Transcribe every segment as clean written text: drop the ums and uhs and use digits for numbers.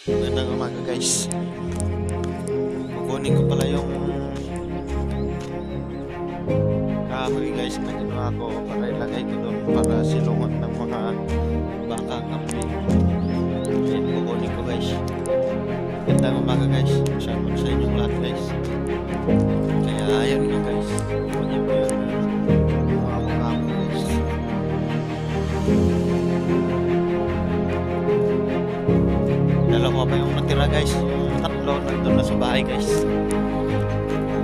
Magandang umaga guys. Kukunin ko pala yung kahoy guys na ginawa ko para ilagay ko doon para silungan ng mga baka kambing. Ayan, kukunin ko guys. Magandang umaga guys. Shoutout sa inyong lahat guys. Kaya ayun nga guys. Kukunin ko yung mga baka ko guys. Dalawa pa yung natira guys. Yung tatlo nandun na sa bahay guys.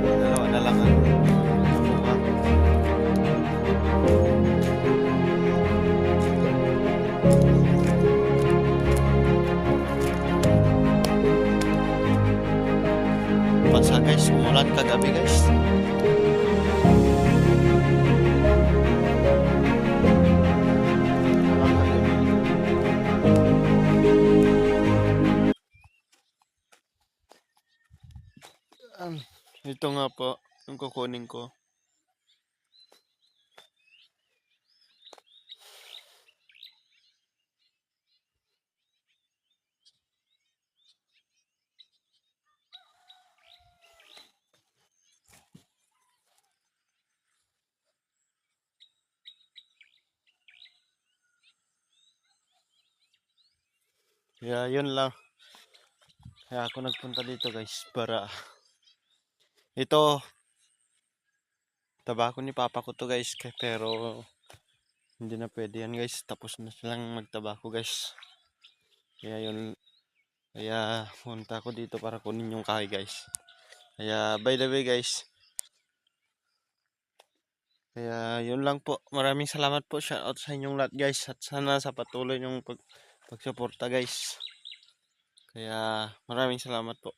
Dalawa na lang ang nakuha ko. Bansa guys, umulan kagabi guys. Umulan kagabi. Ito nga po yung kukunin ko. Kaya yun lang. Kaya ako nagpunta dito guys para ito tabako ni papa ko to guys pero hindi na pwede yan guys, tapos na silang magtabako guys. Kaya yun, kaya punta ako dito para kunin yung kahoy guys. Kaya by the way guys, kaya yun lang po, maraming salamat po, shoutout sa inyong lahat guys, at sana sa patuloy yung pagsuporta guys. Kaya maraming salamat po.